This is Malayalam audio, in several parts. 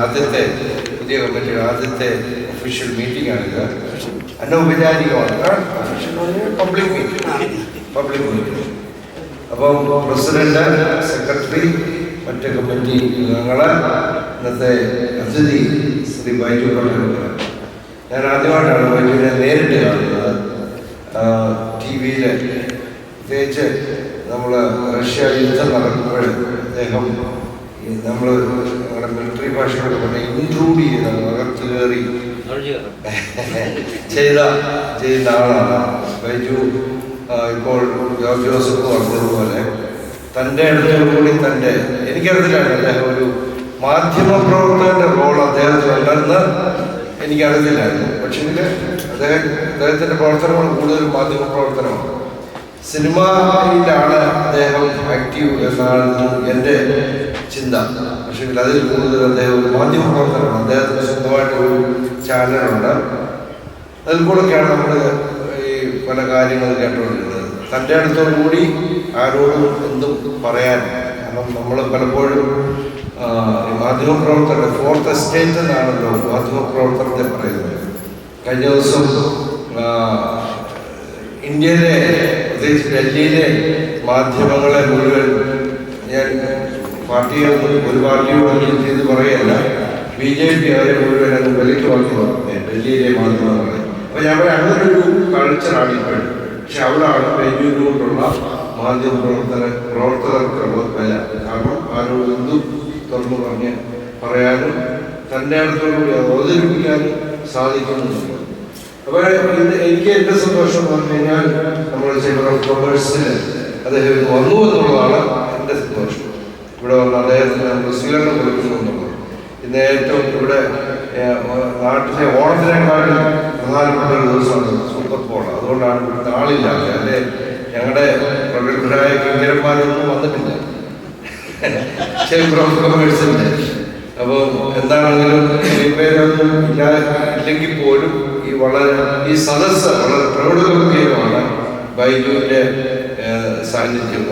ആദ്യത്തെ പുതിയ കമ്മിറ്റിയുടെ ആദ്യത്തെ ഒഫീഷ്യൽ മീറ്റിംഗ് ആണിത്. അനൗപചാരികമാണ്, പബ്ലിക് മീറ്റിംഗ്. അപ്പം പ്രസിഡന്റ്, സെക്രട്ടറി, മറ്റ് കമ്മിറ്റി അംഗങ്ങള്, ഇന്നത്തെ അതിഥി ശ്രീ ബൈജു കൊണ്ടൂർ. ഞാൻ ആദ്യമായിട്ടാണ് ബൈജുവിനെ നേരിട്ട് കാണുന്നത് TV-യിൽ. പ്രത്യേകിച്ച് നമ്മൾ റഷ്യ യുദ്ധം നടക്കുമ്പോൾ അദ്ദേഹം നമ്മൾ ഞങ്ങളുടെ മിലിറ്ററി ഭാഷകളൊക്കെ പറഞ്ഞ ഇൻക്ലൂഡ് ചെയ്ത അകത്ത് കയറി ചെയ്ത ആളാണ് ബൈജു. ഇപ്പോൾ ജോർജ് ജോസഫ് പറഞ്ഞതുപോലെ തൻ്റെ അടുത്തോടുകൂടി എനിക്കറിയില്ലാണ് അദ്ദേഹം ഒരു മാധ്യമപ്രവർത്തകൻ്റെ റോൾ അദ്ദേഹത്തിനുണ്ടെന്ന് എനിക്കറിയില്ലായിരുന്നു. പക്ഷേ അദ്ദേഹത്തിൻ്റെ പ്രവർത്തനങ്ങൾ കൂടുതൽ മാധ്യമപ്രവർത്തനമാണ്. സിനിമയിലാണ് അദ്ദേഹം ആക്റ്റീവ് എന്നാണ് എൻ്റെ ചിന്ത. പക്ഷേ അതിൽ കൂടുതൽ അദ്ദേഹം ഒരു മാധ്യമപ്രവർത്തനമാണ്. അദ്ദേഹത്തിന് സ്വന്തമായിട്ടൊരു ചാനലുണ്ട്. അതിൽ കൂടെയൊക്കെയാണ് നമ്മൾ ഈ പല കാര്യങ്ങൾ കേട്ടുകൊണ്ടിരുന്നത്. തൻ്റെ അടുത്തോടുകൂടി ആരോടും എന്തും പറയാൻ. കാരണം നമ്മൾ പലപ്പോഴും മാധ്യമപ്രവർത്തകർ ഫോർത്ത് എസ്റ്റേറ്റ് എന്നാണല്ലോ മാധ്യമപ്രവർത്തനത്തെ പറയുന്നത്. കഴിഞ്ഞ ദിവസം ഇന്ത്യയിലെ പ്രത്യേകിച്ച് ഡൽഹിയിലെ മാധ്യമങ്ങളെ മുഴുവൻ ഞാൻ ഒരു പാർട്ടിയോട് ചെയ്ത് പറയുകയല്ല, BJP അവരെ മുഴുവൻ അങ്ങ് വിലയ്ക്ക് വാങ്ങി ഡൽഹിയിലെ മാധ്യമങ്ങളെ. അപ്പോൾ ഞാൻ പറയാം അങ്ങനൊരു കൾച്ചറാണ് ഇപ്പോഴും. പക്ഷെ അവിടെയാണ് ബൈജുവിനോടുള്ള പ്രവർത്തകർക്കുള്ള വില. കാരണം ആരോട് എന്തും തുറന്നു പറയാനും തൻ്റെ അടുത്തോടുകൂടി അവതരിപ്പിക്കാനും സാധിക്കുന്നുണ്ട്. അപ്പോൾ എനിക്ക് എൻ്റെ സന്തോഷം എന്ന് പറഞ്ഞു കഴിഞ്ഞാൽ നമ്മൾ ചേംബർ ഓഫ് കൊമേഴ്സിൽ അദ്ദേഹം വന്നു എന്നുള്ളതാണ് എൻ്റെ സന്തോഷം. ഇവിടെ വന്ന് അദ്ദേഹത്തിന് നമ്മൾ സ്വീകരണം കൊടുക്കുന്നു എന്നുള്ളത്. ഇന്ന് ഏറ്റവും ഇവിടെ നാട്ടിലെ ഓണത്തിനേക്കാളും പ്രധാനപ്പെട്ട ഒരു ദിവസമാണ് സൂപ്പർ ബോൾ. അതുകൊണ്ടാണ് ഇവിടുത്തെ ആളില്ലാതെ. അല്ലെ ഞങ്ങളുടെ പ്രഗത്ഭരായ കിങ്കരന്മാരൊന്നും വന്നിട്ടില്ല ചേംബർ ഓഫ് കൊമേഴ്സിൻ്റെ. അപ്പോൾ എന്താണെങ്കിലും പേരൊന്നും ഇല്ലെങ്കിൽ പോലും ഈ സദസ്സ് വളരെ പ്രൗഢഗംഭീരമാണ് ബൈജുവിൻ്റെ സാന്നിധ്യം.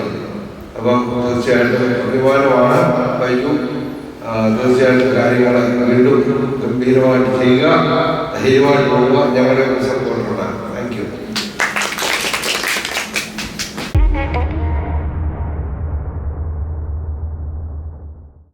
അപ്പം തീർച്ചയായിട്ടും അഭിമാനമാണ് ബൈജു. തീർച്ചയായിട്ടും കാര്യങ്ങൾ വീണ്ടും ഗംഭീരമായിട്ട് ചെയ്യുക, ധൈര്യമായിട്ട് പോവുക. ഞങ്ങളുടെ സപ്പോർട്ടുണ്ട്.